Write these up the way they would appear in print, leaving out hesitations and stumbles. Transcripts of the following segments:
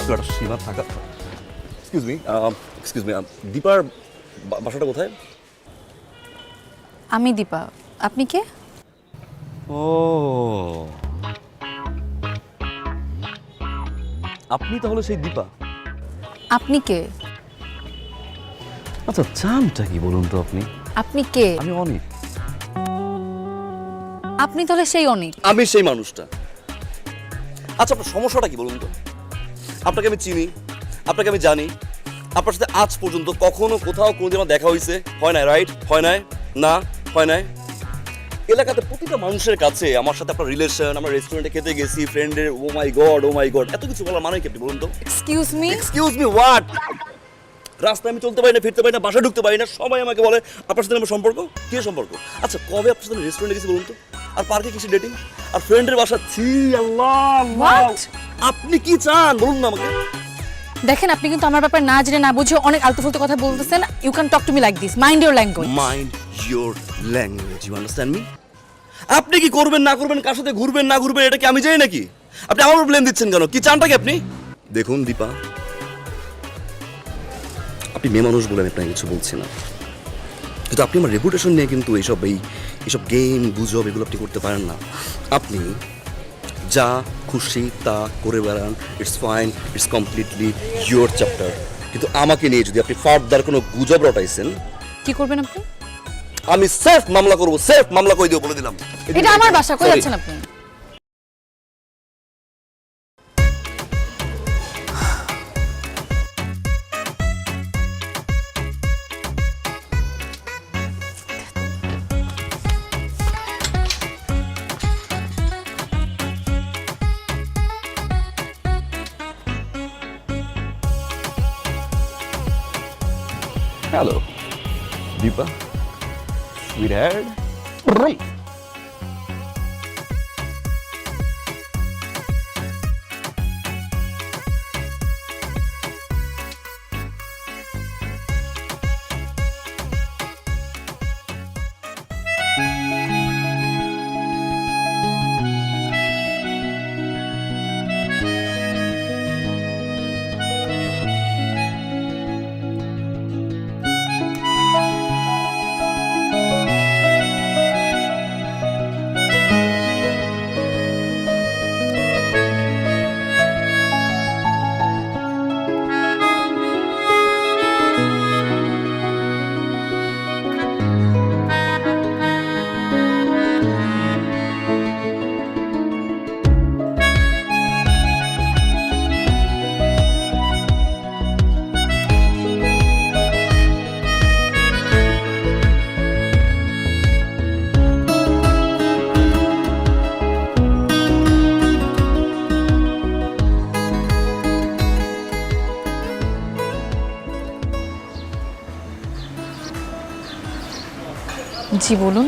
তো একটা সীমা থাকা। এক্সকিউজ মি, দীপার বাসাটা কোথায়? আমি দীপা, আপনি কে? ও, আপনি তাহলে সেই দীপা? আপনি কে? আচ্ছা, চানটা কি বলুন তো আপনি? আপনি কে? আমি অনিক। আপনি তাহলে সেই অনিক? আমি সেই মানুষটা। আচ্ছা, আপনার সমস্যাটা কি বলুন তো? আপনাকে আমি চিনি, আপনাকে আমি জানি, আপনার সাথে আজ পর্যন্ত কখনো কোথাও কোনোদিন আমার দেখা হয়েছে? হয় নাই, রাইট? হয় নাই? না, হয় নাই। এলাকাতে প্রতিটা মানুষের কাছে আমার সাথে আপনার রিলেশন, আমরা রেস্টুরেন্টে খেতে গেছি ফ্রেন্ডের, ও মাই গড, এত কিছু বলার মানে কি আপনি বলুন তো? Excuse me? Excuse me what? রাস্তায় আমি চলতে পারি না, ফিরতে পারি না, বাসায় ঢুকতে পারি না, সবাই আমাকে বলে আপনার সাথে আমার সম্পর্ক। কি সম্পর্ক? আচ্ছা, কবে আপনার সাথে রেস্টুরেন্টে গেছি বলুন তো? আর পার্কে কিছু ডেটিং? আর ফ্রেন্ডের বাসা? ছি আল্লাহ! What? আপনি কি চান বলুন না আমাকে? দেখেন, আপনি কিন্তু আমার ব্যাপারে না জেনে না বুঝে অনেক আলতু-ফালতু কথা বলতেছেন। You can talk to me like this. Mind your language. Mind your language, you understand me? আপনি কি করবেন না করবেন, কার সাথে ঘুরবেন না ঘুরবেন, এটা কি আমি জানি নাকি? আপনি আমার উপর ব্লেম দিচ্ছেন কেন? কি চানটা কি আপনি? দেখুন দীপা, আপনি মেয়ে মানুষ বলে আমি আপনাকে কিছু বলছি না, কিন্তু আপনি আমার রেপুটেশন নিয়ে কিন্তু এইসব গেম গুজব এগুলো আপনি করতে পারেন না। আপনি যা খুশি তা করে বেড়ান, it's fine, it's completely your chapter. কিন্তু আমাকে নিয়ে যদি আপনি ফার্দার কোনো গুজব রটাইছেন, কি করবেন আপনি? আমি সেফ মামলা করবো, সেফ মামলা করে দিও, বলে দিলাম। এটা আমার বাসা, কই Sorry. যাচ্ছেন আপনি? Hello Dipa, sweetheart. জি বলুন।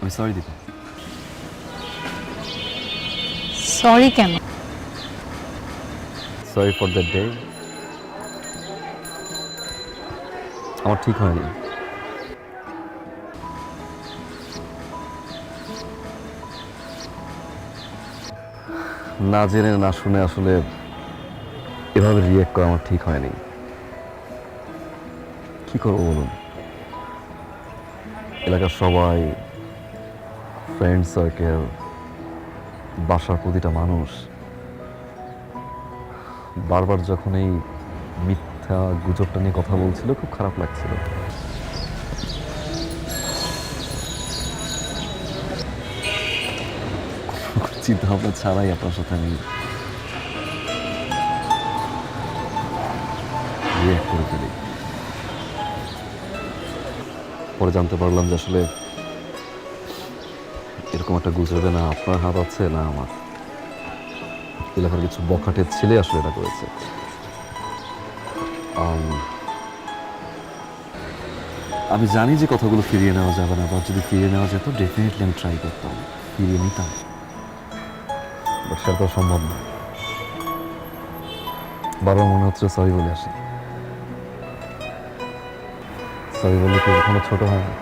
আমি সরি দীপা। সরি কেন? Sorry for that day. আমার ঠিক হয়নি। না জেনে না শুনে আসলে এভাবে রিয়েক্ট করা আমার ঠিক হয়নি। কি করবো বলুন? এলাকার সবাই, ফ্রেন্ড সার্কেল, বাসার প্রতিটা মানুষ বারবার যখন এই মিথ্যা গুজবটা নিয়ে কথা বলছিল, খুব খারাপ লাগছিল। চিন্তা ভাবনা ছাড়াই আপনার সাথে আমি রিয়েক্ট করে ফেলি। পরে জানতে পারলাম যে আসলে এরকম একটা গুজবে না আপনার হাত আছে না আমার। এলাকার কিছু বখাটের ছেলে আসলে এটা করেছে। আমি জানি যে কথাগুলো ফিরিয়ে নেওয়া যাবে না, বা যদি ফিরিয়ে নেওয়া যেত ডেফিনেটলি আমি ট্রাই করতাম, ফিরিয়ে নিতাম, বাট সেটা তো সম্ভব না। বারবার মনে হচ্ছে সরি বলে আসি। সরি বললে কি কখনো ছোট হয় না?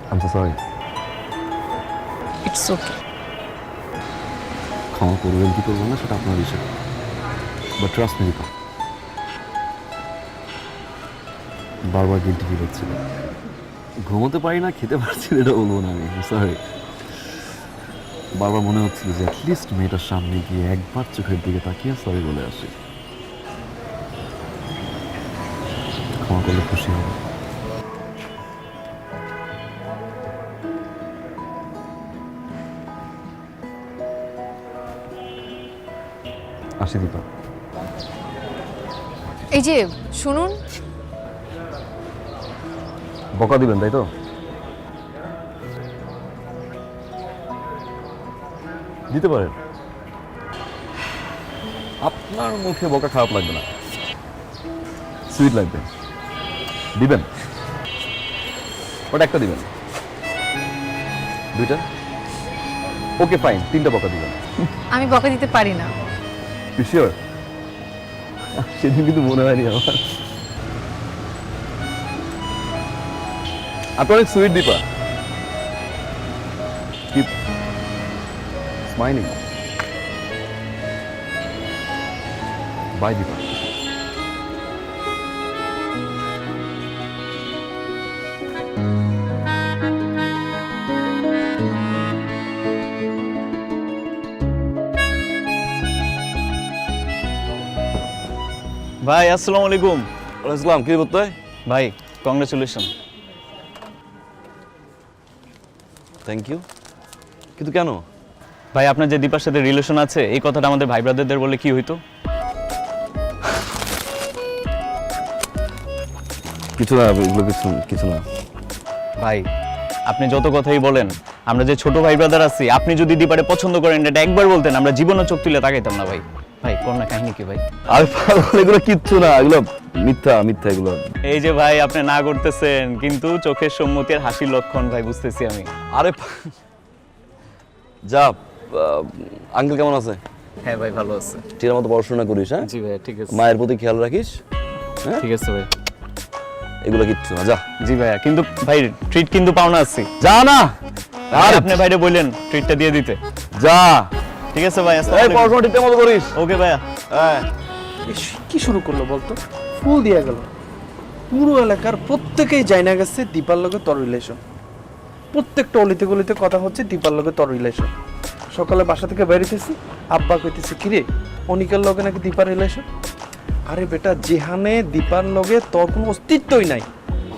I am so sorry. It's okay. ক্ষমা করবেন কি করবেন না সেটা আপনার বিষয়, বাট ট্রাস্ট মি দীপা, বারবার গিল্টি ফিল হচ্ছিল। ঘুমোতে পারি না, খেতে পারছি না, এটা বলবো না আমি, সরি। বারবার মনে হচ্ছিল যে অ্যাটলিস্ট মেয়েটার সামনে গিয়ে একবার চোখের দিকে তাকিয়ে সরি বলে আসি। ক্ষমা করলে খুশি হবে। আসি দীপা। এই যে শুনুন, বকা দিবেন তাই তো? দিতে পারেন, আপনার মুখে বকা খারাপ লাগবে না, সুইট লাগবে। দিবেন? ওটা একটা দিবেন, দুইটা? ওকে ফাইন, তিনটা বকা দিবেন। আমি বকা দিতে পারি না। শিওর? সেদিন কিন্তু মনে হয়নি আমার। আপনি অনেক sweet Deepa, keep smiling. Bye Deepa. ভাই আসসালামু আলাইকুম। আসসালাম, কি করতে হয়? ভাই কংগ্রেচুলেশন। থ্যাংক ইউ, কিন্তু কেন? ভাই আপনার যে দীপার সাথে রিলেশন আছে এই কথাটা আমাদের ভাই ব্রাদারদের বলে কি হইতো? কিছু না, এগুলো কিছু না। ভাই আপনি যত কথাই বলেন, আমরা যে ছোট ভাই ব্রাদার আছি, আপনি যদি দীপারে পছন্দ করেন এটা একবার বলতেন, আমরা জীবনে চোখ তুলে তাকাইতাম না। ভাই ভাই করোনা কাহিনী কি ভাই? আর পাগল, এগুলো কিচ্ছু না, এগুলো মিথ্যা মিথ্যা এগুলো। এই যে ভাই আপনি না করতেছেন, কিন্তু চোখের সম্মতি আর হাসির লক্ষণ ভাই বুঝতেছি আমি। আরে যা, আঙ্কেল কেমন আছে? হ্যাঁ ভাই ভালো আছে। ঠিক মতো পড়াশোনা করিস, হ্যাঁ? জি ভাই ঠিক আছে। মায়ের প্রতি খেয়াল রাখিস, হ্যাঁ? ঠিক আছে ভাই। এগুলো কিচ্ছু না, যা। জি ভাইয়া, কিন্তু ভাই ট্রিট কিন্তু পাওনা আছি। যা না, আর আপনি ভাইরে বললেন ট্রিটটা দিয়ে দিতে। যা। ঠিক আছে ভাই, এই আসসালামু আলাইকুম। পড়াশোনা ঠিক মতো করিস। ওকে ভাইয়া। হ্যাঁ। কি শুরু করলো বলতো? ফুল দিয়ে গেল। পুরো এলাকার প্রত্যেকেই জানা গেছে দীপার লগে তোর রিলেশন। প্রত্যেকটা অলিতে গলিতে কথা হচ্ছে দীপার লগে তোর রিলেশন। সকালে বাসা থেকে বেরিয়েছি, আব্বা কইতেছে কিরে অনিকের লগে নাকি দীপার রিলেশন। আরে বেটা, যেখানে দীপার লগে তোর কোনো অস্তিত্বই নাই,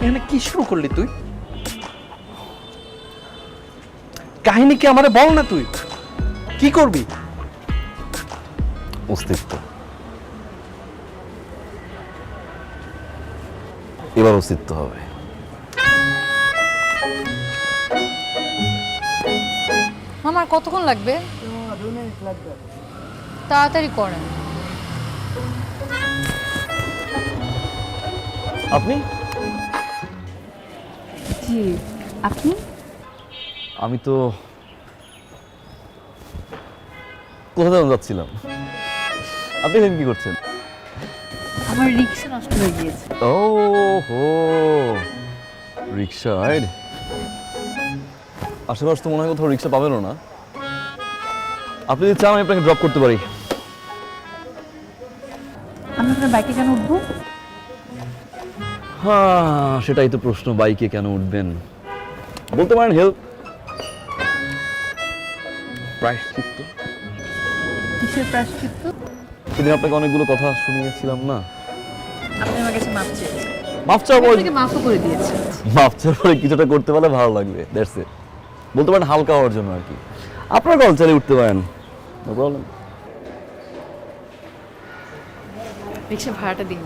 এখানে কি শুরু করলি তুই? কাহিনী কি আমারে বল না, তুই কি করবি? অস্তিত্ব, এবার অস্তিত্ব হবে। আমার কতক্ষণ লাগবে? তাড়াতাড়ি করেন। আপনি? জি, আপনি? আমি তো কোথায় যেন যাচ্ছিলাম। আপনি এখানে কি করছেন? আমার রিক্সা নষ্ট হয়ে গিয়েছে। ও হো, রিক্সা রাইড। আশেপাশে তো মনে হয় কোথাও রিক্সা পাবেনও না। আপনি যদি চান আমি আপনাকে ড্রপ করতে পারি। আমি আপনার বাইকে কেন উঠবো? হ্যাঁ, সেটাই তো প্রশ্ন, বাইকে কেন উঠবেন? বলতে পারেন হেল্প, প্রায়শ্চিত্ত। কিসের প্রায়শ্চিত্ত? সেদিন আপনাকে অনেকগুলো কথা শুনিয়েছিলাম না? আপনি আমার কাছে মাপ চেয়েছেন। মাফ চাওয়ার পরে, আপনাকে মাফও করে দিয়েছেন। মাফ চাওয়ার পরে কিছুটা করতে পারলে ভালো লাগবে, দ্যাটস ইট। বলতে পারেন হালকা হওয়ার জন্য আর কি। আপনার কল চালিয়ে উঠতে পারেন, নো প্রবলেম। রিক্সা ভাড়াটা দিন।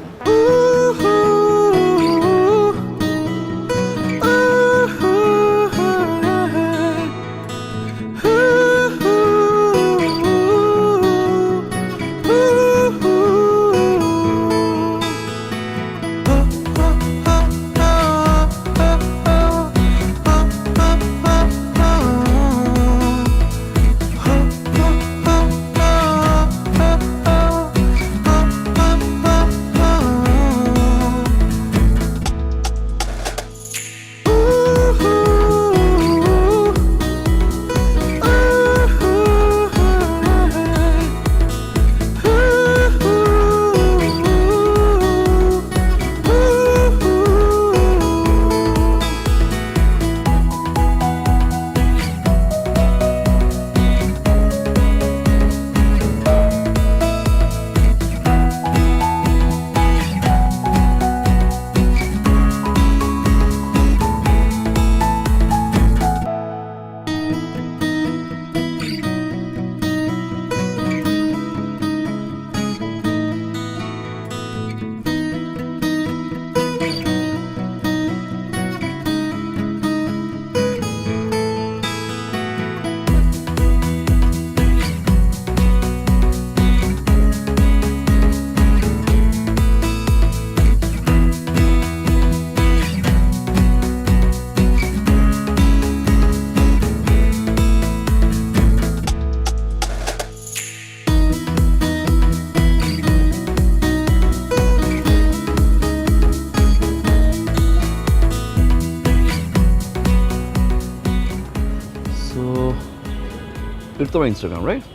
এটা তোমার ইনস্টাগ্রাম রাইট?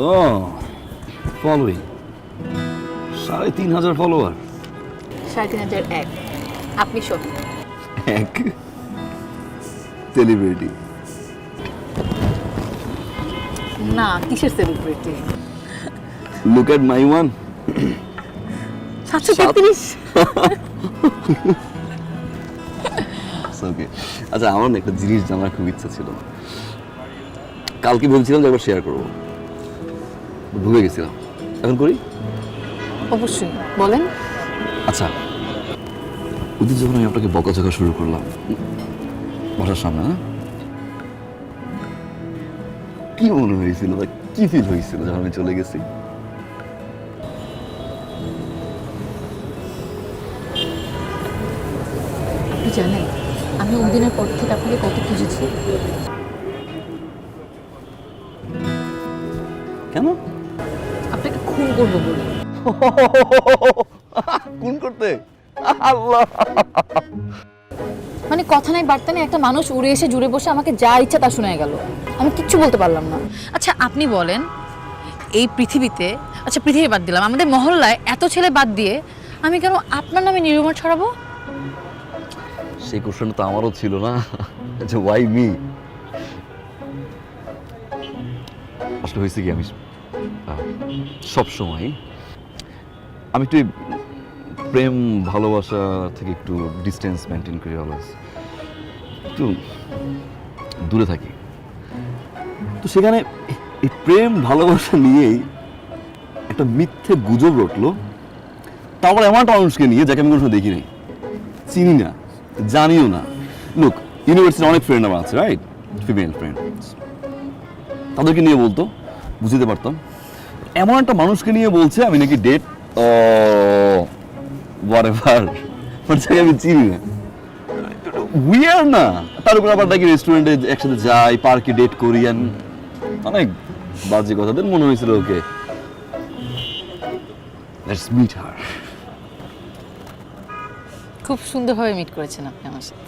ও ফলোইং 3,500 ফলোয়ার। 3,501। আপনি সত্যি এক সেলিব্রিটি। না, কিসের celebrity? Look at my one. 733। ওকে, আচ্ছা আমার না একটা জিনিস জানার খুব ইচ্ছা ছিল, কালকে ভেবেছিলাম যে একবার শেয়ার করবো, ভুলে গেছিলাম, এখন করি। অবশ্যই বলেন। আচ্ছা ওদিন যখন আমি আপনাকে বকাঝকা শুরু করলাম বাসার সামনে, হ্যাঁ, কি মনে হয়েছিল বা কি ফিল হয়েছিল যখন আমি চলে গেছি? আপনি জানেন আমি ওই দিনের পর থেকে আপনাকে কত খুঁজেছি। কেন? আপনাকে খুন করবো বলে। কোন করতে? আল্লাহ, মানে কথা নাই বার্তা নেই, একটা মানুষ উড়ে এসে জুড়ে বসে আমাকে যা ইচ্ছা তা শোনায় গেল, আমি কিচ্ছু বলতে পারলাম না। আচ্ছা আপনি বলেন, এই পৃথিবীতে, আচ্ছা পৃথিবী বাদ দিলাম, আমাদের মহল্লায় এত ছেলে বাদ দিয়ে আমি কেন আপনার নামে নিরুমার ছড়াবো? সেই কোশ্চেনটা তো আমারও ছিল না, যে ওয়াই মি। আসলে হয়েছে কি, আমি সব সময় আমি একটু প্রেম ভালোবাসা থেকে একটু ডিস্টেন্স মেনটেন করি, অলওয়েজ একটু দূরে থাকি। তো সেখানে এই প্রেম ভালোবাসা নিয়েই একটা মিথ্যে গুজব রটলো, তারপর এমন একটা মানুষকে নিয়ে যাকে আমি কোনো সময় দেখিনি, চিনি না, জানিও না। লুক, ইউনিভার্সিটির অনেক ফ্রেন্ড আমার আছে, রাইট, ফিমেল ফ্রেন্ড, তাদেরকে নিয়ে বলতো, বুঝতে পারতাম। এমন একটা মানুষকে নিয়ে বলছে আমি নাকি ডেট, ও whatever, মানে যাকে আমি চিনি না, উইয়ার না। তার উপর আবার নাকি রেস্টুরেন্টে একসাথে যাই, পার্কে ডেট করি, অনেক বাজে কথাদের মনে হয়েছিল ওকে, লেটস মিট হার। খুব সুন্দরভাবে মিট করেছেন আপনি আমার সাথে।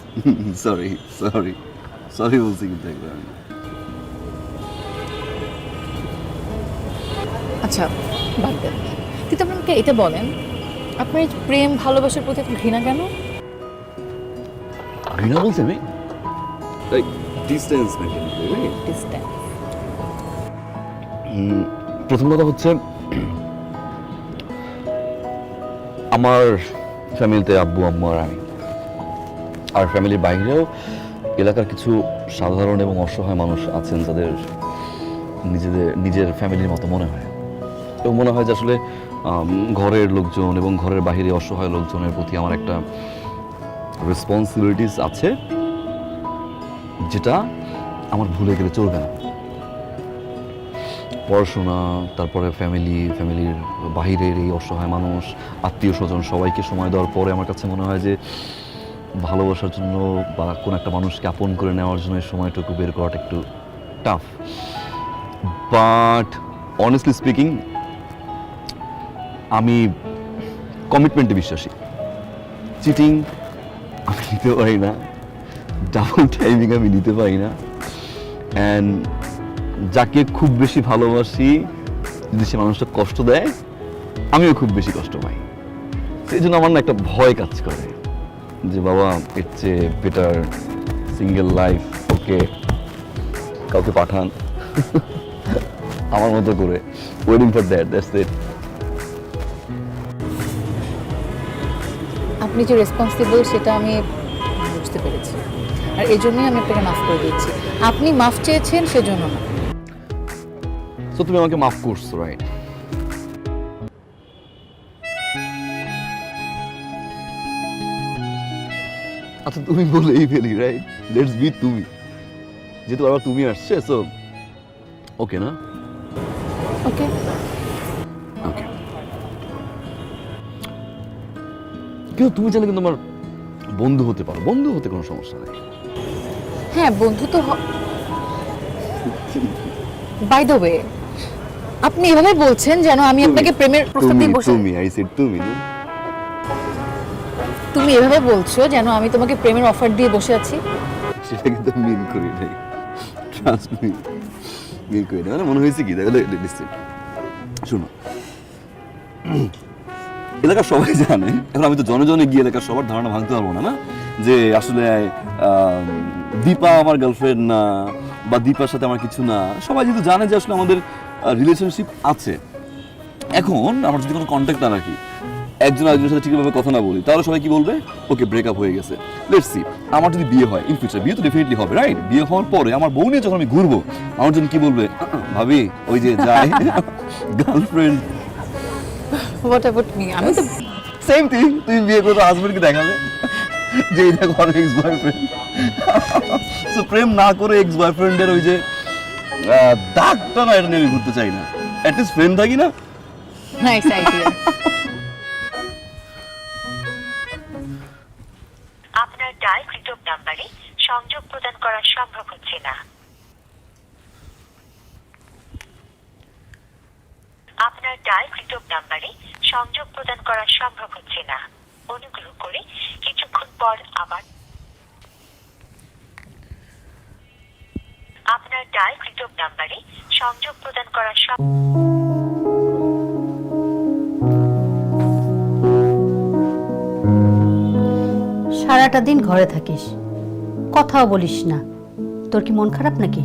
সরি সরি সরি বলছি কিন্তু একবার আমি। আচ্ছা বাদ দেন, কিন্তু আপনি আমাকে এটা বলেন, আপনার এই প্রেম ভালোবাসার প্রতি এত ঘৃণা কেন? ঘৃণা বলছি আমি, লাইক ডিস্টেন্স মেইনটেইন করি, রাইট? ডিসট্যান্স। প্রথম কথা হচ্ছে, আমার ফ্যামিলিতে আব্বু আম্মু আর আমি, আর ফ্যামিলির বাইরেও এলাকার কিছু সাধারণ এবং অসহায় মানুষ আছেন যাদের নিজের ফ্যামিলির মতো মনে হয়, এবং মনে হয় যে আসলে ঘরের লোকজন এবং ঘরের বাইরে অসহায় লোকজনের প্রতি আমার একটা রেসপন্সিবিলিটিস আছে, যেটা আমার ভুলে গেলে চলবে না। পড়াশোনা, তারপরে ফ্যামিলির বাহিরের এই অসহায় মানুষ, আত্মীয় স্বজন, সবাইকে সময় দেওয়ার পরে আমার কাছে মনে হয় যে ভালোবাসার জন্য বা কোনো একটা মানুষকে আপন করে নেওয়ার জন্য এই সময়টুকু বের করাটা একটু টাফ। বাট অনেস্টলি স্পিকিং, আমি কমিটমেন্টে বিশ্বাসী। চিটিং আমি নিতে পারি না, ডাবল টাইমিং আমি নিতে পারি না, অ্যান্ড যাকে খুব বেশি ভালোবাসি যদি সে মানুষটা কষ্ট দেয়, আমিও খুব বেশি কষ্ট পাই। সেই জন্য আমার না একটা ভয় কাজ করে যে বাবা এর চেয়ে বেটার সিঙ্গেল লাইফ, ওকে কাউকে পাঠান আমার মতো করে, ওয়েটিং ফর দ্যাটস ইট। আপনি যে রেসপন্সিবল সেটা আমি বুঝতে পেরেছি, আর এই জন্যই আমি আপনাকে মাফ করে দিচ্ছি। আপনি মাফ চেয়েছেন সেজন্য না। সো তুমি আমাকে মাফ করছো, রাইট? আচ্ছা তুমি বলেই ফেলি, রাইট, লেটস বি তুমি, যেহেতু আবার তুমি আসছে, সো ওকে না? ওকে। ওকে, কিন্তু তুমি চাইলে কিন্তু আমার বন্ধু হতে পারো, বন্ধু হতে কোনো সমস্যা নেই। হ্যাঁ বন্ধু তো বাই দ্য ওয়ে, আপনি এভাবে বলছেন যেন আমি আপনাকে প্রেমের প্রস্তাব দিয়ে বসে। তুমি আই সেড তুমি না, তুমি এভাবে বলছো যেন আমি তোমাকে প্রেমের অফার দিয়ে বসে আছি। সেটা কিন্তু মিন করি নাই, ট্রাস্ট মি, মিন করি না। মানে মনে হয়েছে কি দেখো, শোনো, এলাকার সবাই জানে, এখন আমি তো জনে জনে গিয়ে এলাকার সবার ধারণা ভাঙতে পারবো না, না যে আসলে দীপা আমার গার্লফ্রেন্ড না, বা দীপার সাথে আমার কিছু না। সবাই যেহেতু জানে যে আসলে আমাদের রিলেশনশিপ আছে, এখন আমরা যদি কোনো কন্ট্যাক্ট না রাখি, একজন আরেকজনের সাথে ঠিকভাবে কথা না বলি, তাহলে সবাই কি বলবে? ওকে, ব্রেকআপ হয়ে গেছে। লেটস সি, আমার যদি বিয়ে হয় ইন ফিউচার, বিয়ে তো ডেফিনেটলি হবে, রাইট? বিয়ে হওয়ার পরে আমার বউ নিয়ে যখন আমি ঘুরবো, আমার জন্য কি বলবে? ভাবি ওই যে যায় গার্লফ্রেন্ড। What about me? আমি তো সেম থিং, তুমি বিয়ে করে হাজবেন্ডকে দেখাবে যে এই দেখো আমার এক্স বয়ফ্রেন্ড। সো প্রেম না করে এক্স বয়ফ্রেন্ডের ওই যে দাগটা না, এটা নিয়ে আমি ঘুরতে চাই না। অ্যাটলিস্ট ফ্রেন্ড থাকি না। Nice idea. আপনার ডায়ালকৃত নাম্বারে সংযোগ প্রদান করা সম্ভব হচ্ছে না। আপনার ডায়ালকৃত নাম্বারে সংযোগ প্রদান করা সম্ভব হচ্ছে না। অনুগ্রহ করে কিছুক্ষণ পর আবার। আপনার ডায়ালকৃত নাম্বারে সংযোগ প্রদান করা সারাটা দিন ঘরে থাকিস, কথাও বলিস না। তোর কি মন খারাপ নাকি?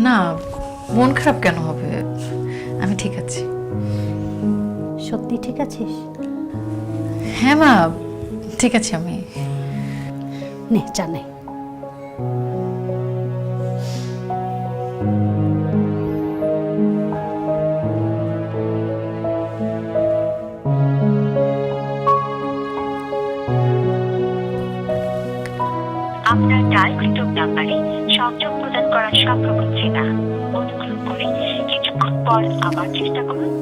না, মন খারাপ কেন হবে? আমি ঠিক আছি। সত্যি ঠিক আছিস? হ্যাঁ মা, ঠিক আছে আমি। নে জানে। আপনার ডায়ালকৃত নাম্বারে সংযোগ প্রদান করা সম্ভব হচ্ছে না। অনুগ্রহ করে কিছুক্ষণ পর আবার চেষ্টা করুন।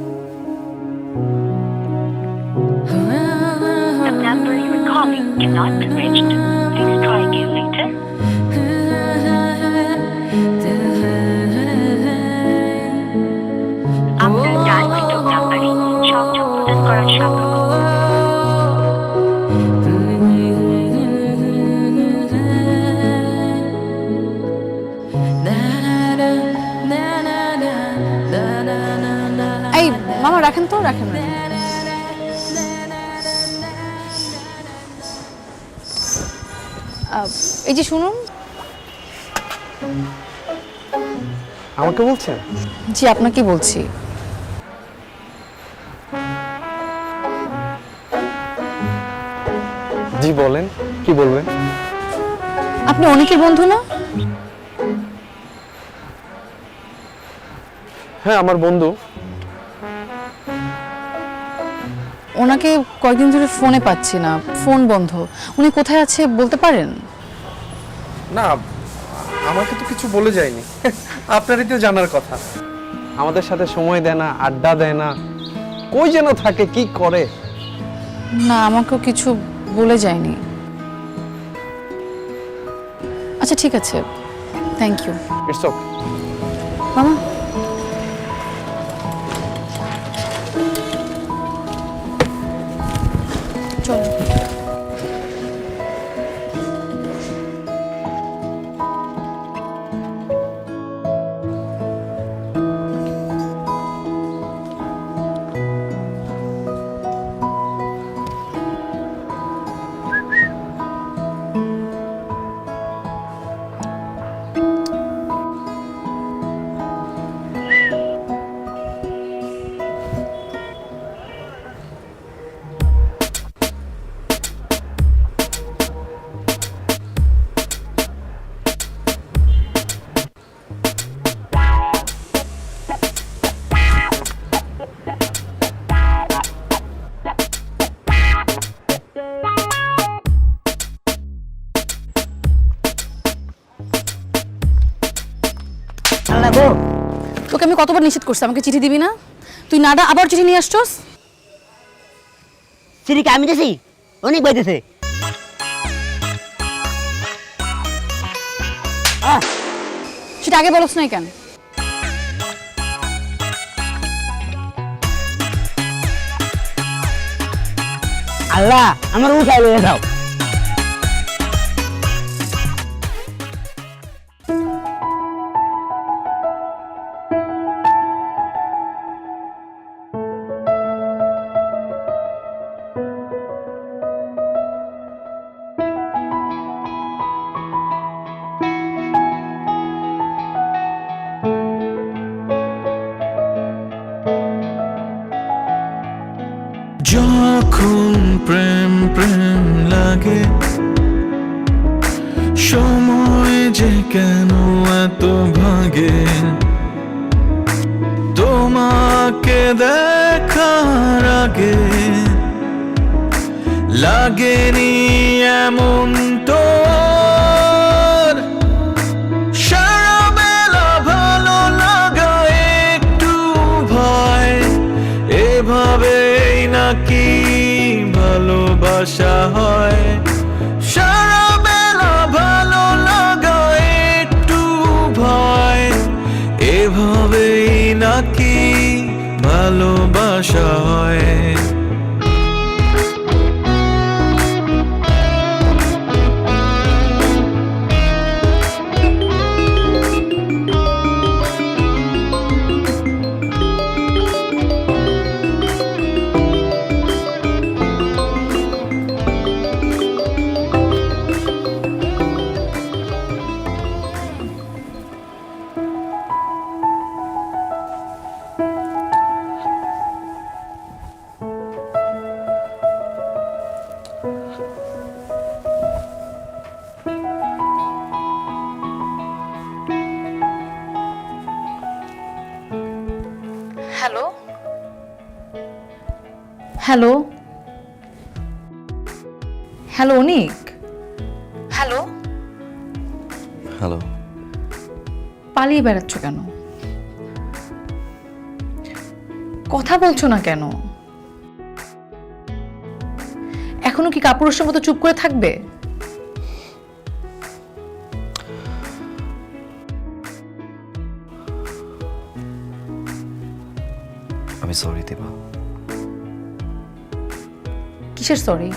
The number you are calling cannot be reached. Please try again later. আপনার ডায়ালকৃত নাম্বারে সংযোগ প্রদান করা সম্ভব হচ্ছে না। এই মামা, রাখেন তো, রাখেন না। এই যে শুনুন। আমাকে বলছেন? জি, আপনাকে বলছি। জি বলেন, কি বলবেন? আপনি অনেকের বন্ধু না? হ্যাঁ, আমার বন্ধু। ওনাকে কয়েকদিন ধরে ফোনে পাচ্ছি না, ফোন বন্ধ। উনি কোথায় আছে বলতে পারেন? না, আমাকে তো কিছু বলে যায়নি। আপনারই তো জানার কথা। আমাদের সাথে সময় দেয় না, আড্ডা দেয় না, কই যেন থাকে, কি করে। না, আমাকেও কিছু বলে যায়নি। আচ্ছা ঠিক আছে, থ্যাংক ইউ। It's okay. মামা, চলো। তোকে আমি কতবার নিষেধ করছি আমাকে চিঠি দিবি না? তুই নাডা আবার চিঠি নিয়ে আসছস। চিঠি আমি দিছি, অনেক বাইতেছে। সেটা আগে বলছ নাই কেন? আল্লাহ আমার উঠাই লয়ে যাও। কেন এত ভাগে তোমাকে দেখার আগে লাগেনি এমন তো সারা বেলা ভালো লাগা একটু ভয় এভাবেই নাকি ভালোবাসা হয় সারা বেলা ভালো লাগা একটু ভয় এভাবেই নাকি ভালোবাসা হয় হ্যালো হ্যালো হ্যালো অনিক হ্যালো হ্যালো। পালিয়ে বেড়াচ্ছ কেন? কথা বলছো না কেন? এখনো কি কাপুরুষের মতো চুপ করে থাকবে? আমি সরি দিবা। কিসের সরি?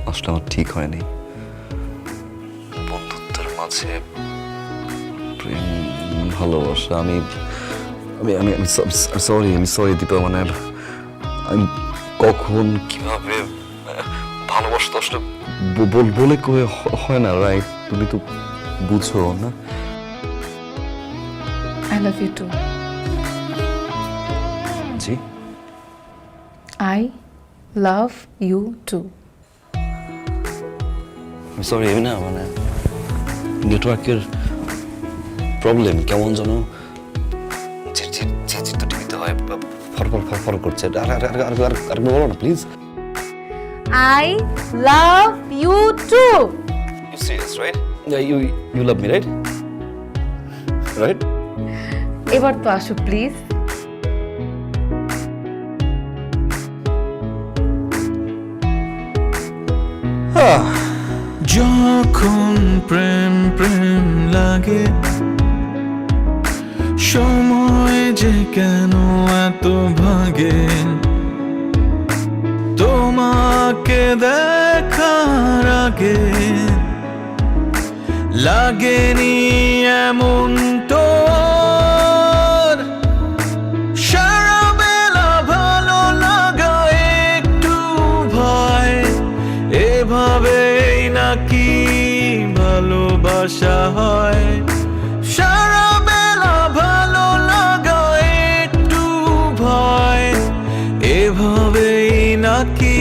আসলে আমার ঠিক হয়নি। বন্ধুত্বের মাঝে প্রেম ভালোবাসা আমি আমি আমি আমি সরি দীপা। মানে আমি কখন কিভাবে ভালোবাসা তো আসলে বলে কয়ে হয় না, রাইট? তুমি তো বুঝো না। I love you too. জি, I love you too. Sorry, আমি না মানে নেটওয়ার্কের প্রবলেম, কেমন যেন তো টিভিতে হয়, ফর করছে। আর বলো না please. I love you too. You serious, right? Yeah, you love me, right? Right? এবার তো আসো প্লিজ। যখন প্রেম প্রেম লাগে সময় যে কেন এত ভাগে তোমাকে দেখার আগে লাগেনি এমন তো সারা বেলা ভালো লাগা একটু ভয় এভাবেই নাকি ভালোবাসা হয় সারা বেলা ভালো লাগা একটু ভয় এভাবেই নাকি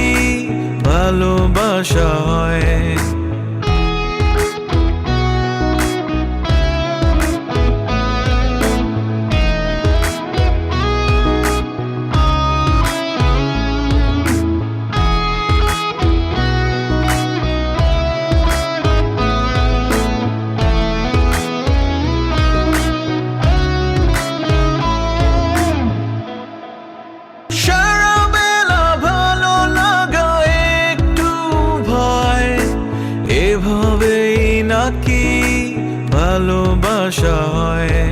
ভালোবাসা হয় সারা বেলা ভালো লাগা একটু ভয় এভাবেই নাকি ভালোবাসা হয়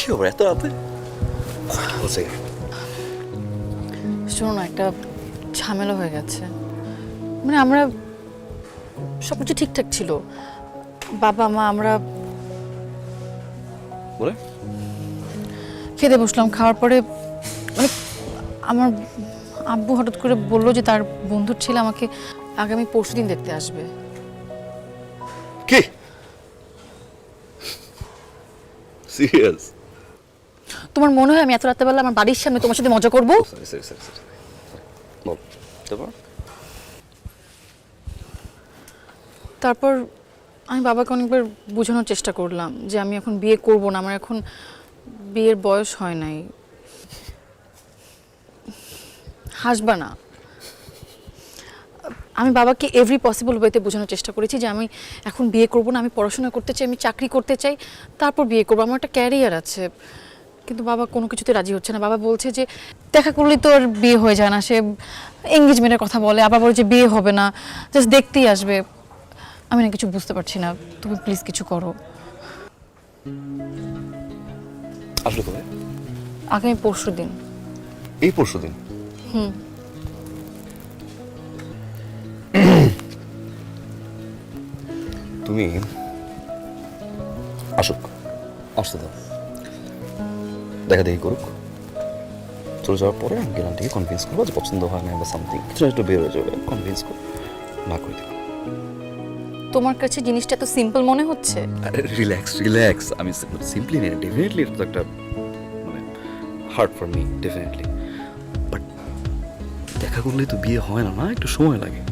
কি হবে এত রাতে? কয়টা বাজে? শোনো না, একটা ঝামেলা হয়ে গেছে। মানে আমরা সব কিছু ঠিকঠাক ছিল, বাবা মা আমরা বলে খেতে বসলাম। খাওয়ার পরে মানে আমার আব্বু হঠাৎ করে বললো যে তার বন্ধুর ছেলে আমাকে আগামী পরশুদিন দেখতে আসবে। কি সিরিয়াস? তোমার মনে হয় আমি এত রাত্রেবেলা আমার বাড়ির সামনে তোমার সাথে মজা করবো? সরি সরি সরি সরি বল তারপর। তারপর আমি বাবাকে অনেকবার বোঝানোর চেষ্টা করলাম যে আমি এখন বিয়ে করব না, আমার এখন বিয়ের বয়স হয় নাই। হাসবা না। আমি বাবাকে এভরি পসিবল ওয়েতে বোঝানোর চেষ্টা করেছি যে আমি এখন বিয়ে করব না, আমি পড়াশোনা করতে চাই, আমি চাকরি করতে চাই, তারপর বিয়ে করবো, আমার একটা ক্যারিয়ার আছে। কিন্তু বাবা কোনো কিছুতে রাজি হচ্ছে না। বাবা বলছে যে দেখা করলেই তো আর বিয়ে হয়ে যায় না, সে এঙ্গেজমেন্টের কথা বলে, আবার বলে যে বিয়ে হবে না, জাস্ট দেখতেই আসবে। আমি না কিছু বুঝতে পারছি না, তুমি প্লিজ কিছু করো। আসলে কবে? আগামী পরশুদিন। এই পরশুদিন? হুম। তুমি আসুক, আসতে দাও, দেখা দেখি করুক। চলে যাওয়ার পরে আমি আন্টিকে কনভিন্স করবো যে পছন্দ হয় না বা সামথিং কিছু একটু বের হয়ে যাবে, কনভিন্স করবো, না করে দেবো। তোমার কাছে জিনিসটা এত সিম্পল মনে হচ্ছে? রিল্যাক্স রিল্যাক্স, আমি সিম্পলি নেই, ডেফিনেটলি এটা তো একটা মানে hard for me, definitely. But দেখা করলেই তো বিয়ে হয় না, না একটু সময় লাগে।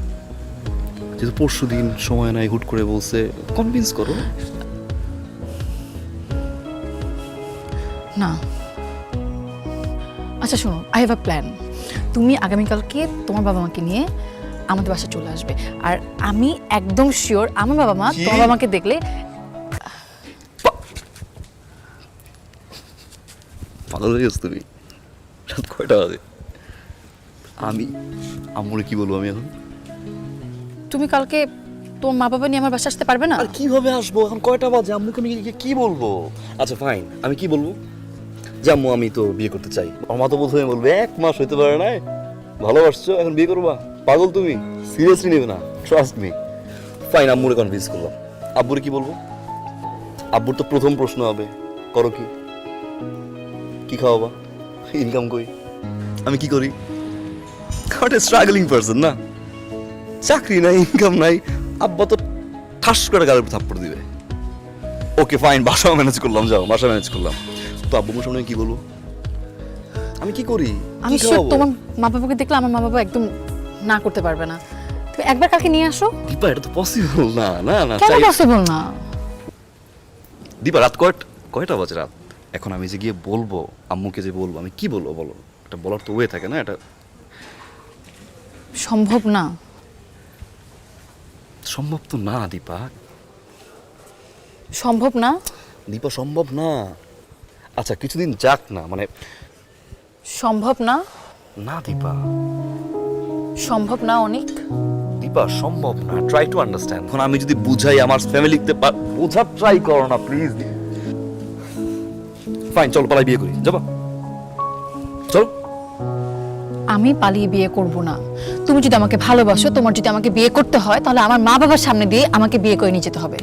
যেহেতু পরশু দিন সময় নাই, হুট করে বলছে, কনভিন্স করো। না, আচ্ছা শোনো, আই হ্যাভ আ প্ল্যান। তুমি আগামীকালকে তোমার বাবা মাকে নিয়ে আমাদের বাসায় চলে আসবে, আর আমি একদম শিওর আমার বাবা মা তোমার বাবা মাকে দেখলে ভালো লেগেছ তুমি? রাত কয়টা বাজে? আমি আম্মুরে কি বলবো আমি এখন? তুমি কালকে তোমার মা বাবা নিয়ে আমার বাসায় আসতে পারবে না? আর কিভাবে আসবো? এখন কয়টা বাজে? আম্মুকে আমি কি বলবো? আচ্ছা ফাইন, আমি কি বলবো? যে আম্মু আমি তো বিয়ে করতে চাই। আমার মা তো প্রথমে বলবে 1 মাস হইতে পারে না, ভালোবাসছো এখন বিয়ে করবা? পাগল তুমি, সিরিয়াসলি নেবে না, ট্রাস্ট মি। ফাইন, আম্মুরে কনভিন্স করলাম। আব্বুরে কি বলবো? আব্বুর তো প্রথম প্রশ্ন হবে, করো কি? কি খাওয়াবা? ইনকাম করি? আমি কি করি? কারণ স্ট্রাগলিং পারসন না, চাকরি নাই, ইনকাম নাই। আব্বা তো ঠাস করে গালের উপর থাপ্পড় দিবে। ওকে ফাইন, বাসাও ম্যানেজ করলাম, যাও বাসা ম্যানেজ করলাম। তো আব্বু সামনে কি বলবো? আমি কি করি? আমি কি শিওর খাওয়াবো? তোমার মা বাবাকে দেখলে আমার মা বাবা একদম না করতে পারবে না। তুমি একবার কাকে নিয়ে আসো। দীপা, এটা তো পসিবল না, না না কেন চাই। পসিবল না? দীপা, রাত কয়টা বাজে রাত? এখন আমি যে গিয়ে বলবো আম্মুকে, যে বলবো, আমি কি বলবো বলো? এটা বলার তো ওয়ে থাকে না, এটা সম্ভব না। সম্ভব তো না দীপা। সম্ভব না? দীপা সম্ভব না। আচ্ছা কিছুদিন যাক না, মানে সম্ভব না? না দীপা, সম্ভব না অনেক। দীপা সম্ভব না। Try to understand. এখন আমি যদি বুঝাই আমার ফ্যামিলিতে, বোঝার ট্রাই করো না প্লিজ। ফাইন, চলো পালাই বিয়ে করি, যাবা? চলো। আমি পালিয়ে বিয়ে করব না। তুমি যদি আমাকে ভালোবাসো, তোমার যদি আমাকে বিয়ে করতে হয়, তাহলে আমার মা বাবার সামনে দিয়ে আমাকে বিয়ে করে নিয়ে যেতে হবে।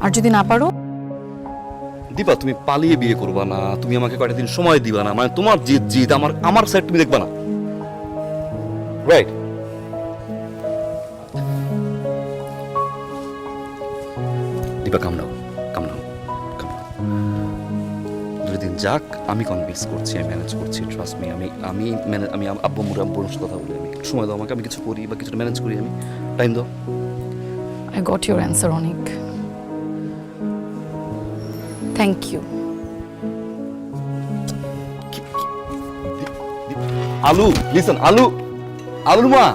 আর যদি না পারো? দীপা, তুমি পালিয়ে বিয়ে করবা না, তুমি আমাকে কয়টা দিন সময় দিবা না, মানে তোমার জিদ জিদ আমার সাইড তুমি দেখবা না, রাইট? দীপা কাম নাও, কাম নাও, কাম নাও। 2 দিন যাক, আমি কনভিন্স করছি, আমি ম্যানেজ করছি, ট্রাস্ট মি। আমি আব্বু আম্মুর সাথে কথা বলি, আমি সময় দাও আমাকে, আমি কিছু করি বা কিছুটা ম্যানেজ করি, আমি টাইম দাও। আই গট ইউর অ্যান্সার অনেক। Thank you. আলু, লিসন, আলুর মা।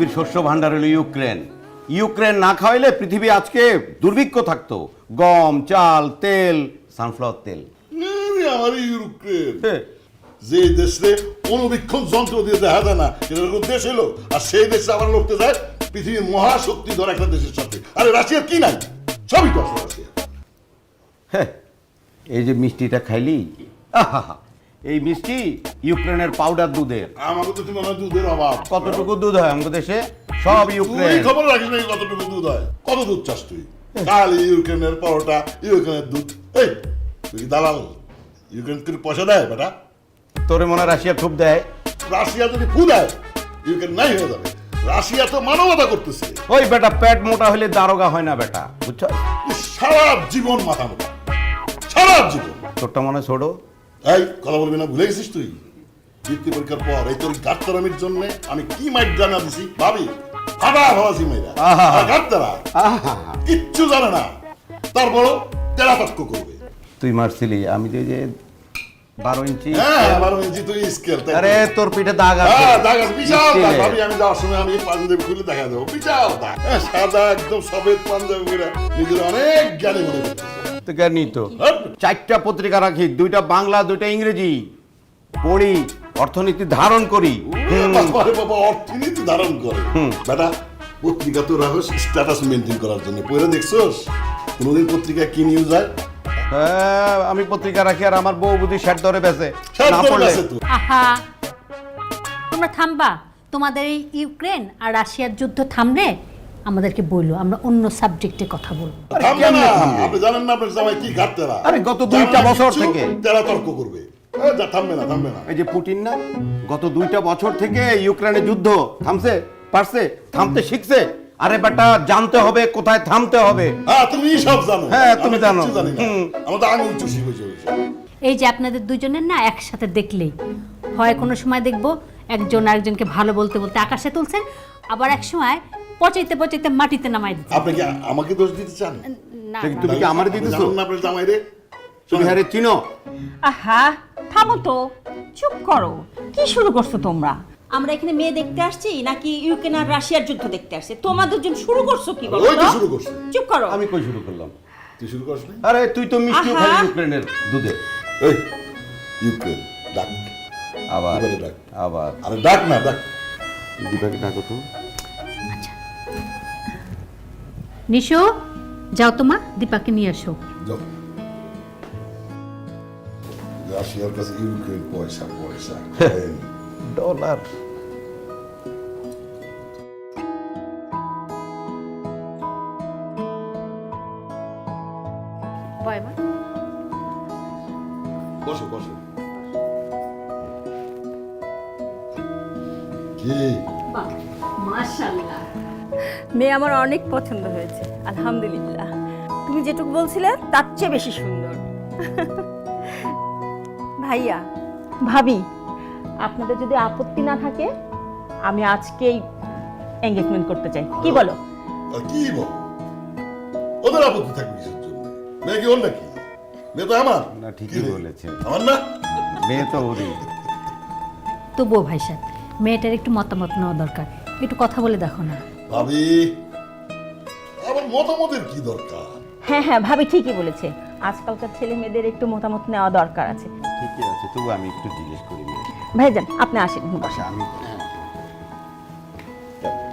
পৃথিবীর শস্য ভাণ্ডার হলো ইউক্রেন। ইউক্রেন না খাওয়াইলে পৃথিবী আজকে দুর্ভিক্ষ থাকতো। গম, চাল, তেল, সানফ্লাওয়ার তেল। আমার ইউক্রেন যে দেশে অনুবীক্ষণ যন্ত্র দিয়ে দেখা যায় না সেরকম দেশ এলো, আর সেই দেশে আবার লড়তে যায় পৃথিবীর মহাশক্তিধর একটা দেশের সাথে। আরে রাশিয়ার কি নাই? সবই তো আছে রাশিয়া। হ্যাঁ, এই যে মিষ্টিটা খাইলি, আহা, এই মিষ্টি ইউক্রেনের পাউডার দুধের। আমাকে তো মনে হয় দুধের অভাব। কতটুকু দুধ হয় আমাদের দেশে? সব ইউক্রেন। তুই খবর রাখিস না কতটুকু দুধ হয়? কত দুধ চাস তুই? খালি ইউক্রেনের পরোটা, ইউক্রেনের দুধ। এই তুই কি দালাল? ইউক্রেন কি পয়সা দেয় বেটা? তোরে মনে হয় রাশিয়া খুব দেয়? রাশিয়া যদি ফু দেয় ইউক্রেন নাই হয়ে যাবে। রাশিয়া তো মানবতা করতেছে। ওই বেটা পেট মোটা হলে দারোগা হয় না বেটা, বুঝছো? সারা জীবন মাথা মোটা, সারা জীবন। তোরটা মনে ছোট। এই কথা বলবি না, ভুলে গেছিস তুই? বৃত্তি পরীক্ষার পর এই তোর গাত্তারামির জন্য আমি কি মাইট জানা দিছি ভাবি? ফাটা হওয়াছি মেয়েরা গাত্তারা কিচ্ছু জানে না, তারপরও তেরা তক্ক করবে। তুই মারছিলি, আমি যে 12 ইঞ্চি। হ্যাঁ 12 ইঞ্চি তুই স্কেল। আরে তোর পিঠে দাগ আছে। হ্যাঁ দাগ আছে, বিশাল দাগ। ভাবি আমি যাওয়ার সময় আমি পাঞ্জাবি খুলে দেখা দেবো, বিশাল দাগ। হ্যাঁ সাদা একদম সফেদ পাঞ্জাবি করে নিজের অনেক জ্ঞানী মনে করছে। তো জ্ঞানী তো। 4টা পত্রিকা রাখি, 2টা বাংলা, 2টা ইংরেজি পড়ি, অর্থনীতি ধারণ করি। বাবা অর্থনীতি ধারণ করে বেটা। পত্রিকা তো রাখো স্ট্যাটাস মেনটেন করার জন্য। পড়ে দেখছোস কোনদিন পত্রিকা কি নিউজ হয়? হ্যাঁ, আমি পত্রিকা রাখি আর আমার বউ বুঝি শেড ধরে বেঁচে না পড়লে। আহা, তোমরা থামবা। তোমাদের এই ইউক্রেন আর রাশিয়ার যুদ্ধ থামলে আমাদেরকে বললো, আমরা অন্য সাবজেক্টে কথা বলবো। থামবে না। আপনি জানেন না আপনার জামাই কি ঘাটতেরা? আরে গত 2টা বছর থেকে তেরা তর্ক করবে। থামবে না, থামবে না। এই যে পুটিন না, গত 2টা বছর থেকে ইউক্রেনের যুদ্ধ থামছে, পারছে, থামতে শিখছে। আরে বেটা জানতে হবে কোথায় থামতে হবে। হ্যাঁ তুমি সব জানো। হ্যাঁ তুমি জানো। আমরা তো আঙুল চুষি হয়েছে। এই যে আপনাদের দুজনের না একসাথে দেখলেই হয়, কোনো সময় দেখবো একজন আরেকজনকে ভালো বলতে বলতে আকাশে তুলছেন, আবার এক সময় পচাইতে পচাইতে মাটিতে নামাই দিচ্ছেন। আপনি কি আমাকে দোষ দিতে চান? না, তুমি কি আমারে দিতেছো? জানেন না আপনার জামাই রে? তুমি হারে চিনো? আহা থামো তো, চুপ করো। কি শুরু করছো তোমরা? আমরা এখানে মেয়ে দেখতে আসছি নাকি ইউক্রেন আর রাশিয়ার যুদ্ধ দেখতে আসছি? তোমাদের জন্য শুরু করছো কি বলো ওই তো তো? শুরু করছে। চুপ করো। আমি কই শুরু করলাম? তুই শুরু করছ না? আরে তুই তো মিষ্টি আহা। খালি ইউক্রেনের দুধে। এই ইউক্রেন ডাক আবার এবারে ডাক। আবার আরে ডাক না, ডাক। দীপাকে ডাকো তো। নিশো, যাও তোমা, দীপাকে নিয়ে আসো। যাও। রাশিয়ার কাছে ইউক্রেন পয়সা পয়সা ডলার। বসো বসো। কি মাশাআল্লাহ, মেয়ে আমার অনেক পছন্দ হয়েছে, আলহামদুলিল্লাহ। তুমি যেটুকু বলছিলে তার চেয়ে বেশি সুন্দর। ভাইয়া, ভাবি, আপনাদের যদি আপত্তি না থাকে আমি আজকেই এনগেজমেন্ট করতে চাই, কি বলো? আর কি বল? ওদের আপত্তি থাকবে কিসের জন্য? মেয়ে কি ওর নাকি? মেয়ে তো আমার। না ঠিকই বলেছে, আমার না? মেয়ে তো ওরই। তবুও ভাই সাহেব, মেয়েটার একটু মতামত নেওয়া দরকার, একটু কথা বলে দেখো না। ভাবি আবার মতামতের কি দরকার? হ্যাঁ হ্যাঁ, ভাবি ঠিকই বলেছে, আজকালকার ছেলে মেয়েদের একটু মতামত নেওয়া দরকার আছে। ঠিকই আছে, তবু আমি একটু জিজ্ঞেস করি। ভাইজান আপনি আসেন, বসেন। আমি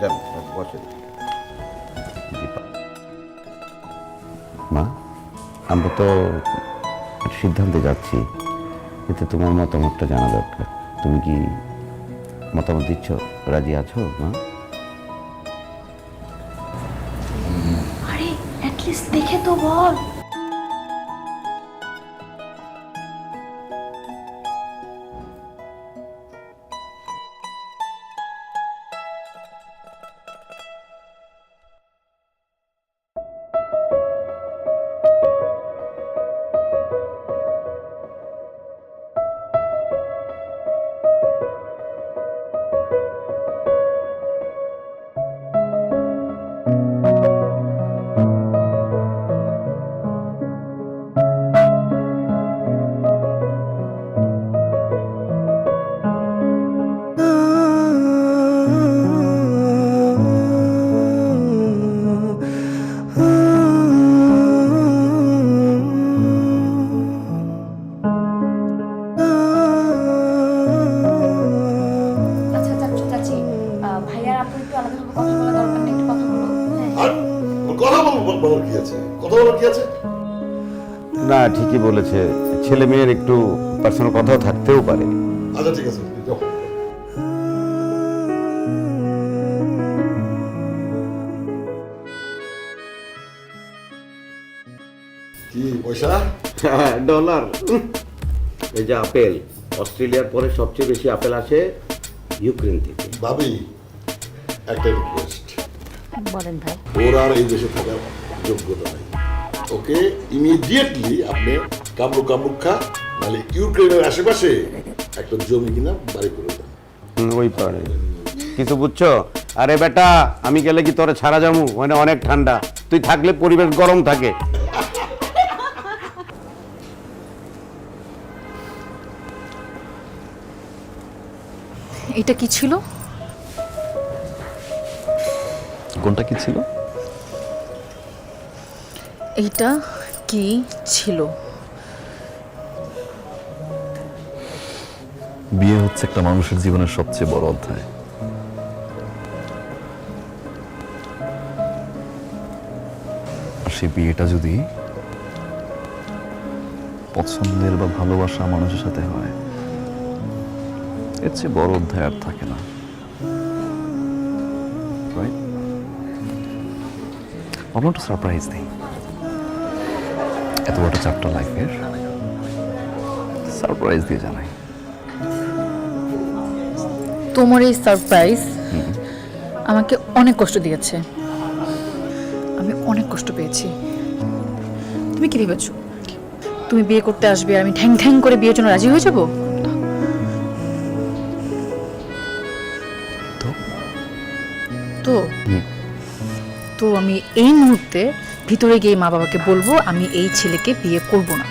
চল বসে। মা, আমরা তো সিদ্ধান্তে যাচ্ছি, এতে তোমার মতামতটা জানা দরকার। তুমি কি মতামত দিচ্ছ? রাজি আছো মা? আরে অ্যাটলিস্ট দেখে তো বল। বলার কি আছে? না ঠিকই বলেছে, ছেলে মেয়ের একটু পার্সোনাল কথাও থাকতেও পারে। আচ্ছা ঠিক আছে, যাও। কি পয়সা? ডলার। এই যে আপেল, অস্ট্রেলিয়ার পরে সবচেয়ে বেশি আপেল আসে ইউক্রেন থেকে। ভাবি, একটা রিকোয়েস্ট, বলেন ভাই। ওর আর এই দেশে থাকার যোগ্যতা নাই। ওকে ইমিডিয়েটলি আপনি কামরুক খা, নাহলে ইউক্রেনের আশেপাশে একটা জমি কিনা বাড়ি করে দেন। ওই পারে কিছু বুঝছো? আরে বেটা, আমি গেলে কি তোরে ছাড়া যাবো? মানে অনেক ঠান্ডা, তুই থাকলে পরিবেশ গরম থাকে। এটা কি ছিল? কোনটা কি ছিল? এইটা কি ছিল? বিয়ে হচ্ছে একটা মানুষের জীবনের সবচেয়ে বড় অধ্যায়। আর সেই বিয়েটা যদি পছন্দের বা ভালোবাসা মানুষের সাথে হয়, এর চেয়ে বড় অধ্যায় আর থাকে না। রাইট? আমার একটু সারপ্রাইজ নেই, এত বড় চ্যাপ্টার লাইফের সারপ্রাইজ দিয়ে জানাই। তোমার এই সারপ্রাইজ আমাকে অনেক কষ্ট দিয়েছে, আমি অনেক কষ্ট পেয়েছি। তুমি কি ভেবেছো তুমি বিয়ে করতে আসবে আর আমি ঠ্যাং ঠ্যাং করে বিয়ের জন্য রাজি হয়ে যাব? তো তো আমি এই মুহূর্তে ভিতরে গিয়ে মা বাবাকে বলবো আমি এই ছেলেকে বিয়ে করব না,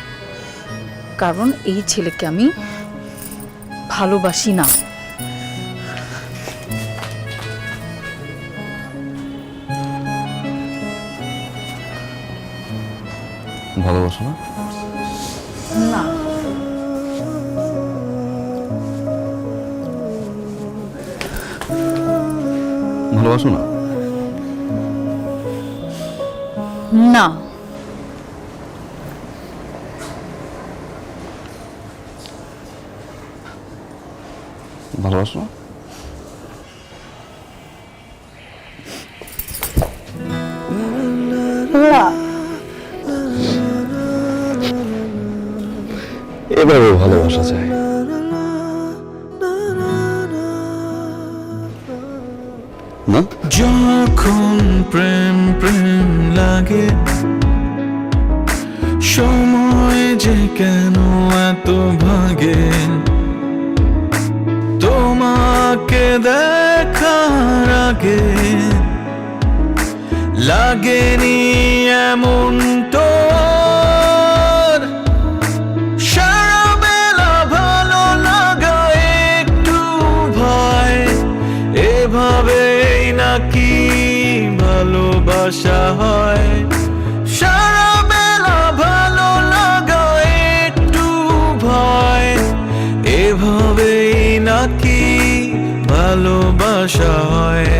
কারণ এই ছেলেকে আমি ভালোবাসি না। ভালোবাসো না? না। ভালোবাসো না? না। ভালোবাসো না? এভাবে ভালোবাসা যায়। না? যখন প্রেম প্রেম লাগে, সময় যে কেন এত ভাগে, তোমাকে দেখার আগে লাগেনি এমন তো সারা বেলা ভালো লাগা একটু ভয়, এভাবেই নাকি ভালোবাসা হয়? সারা বেলা ভালো লাগা একটু ভয়, এভাবেই নাকি ভালোবাসা হয়?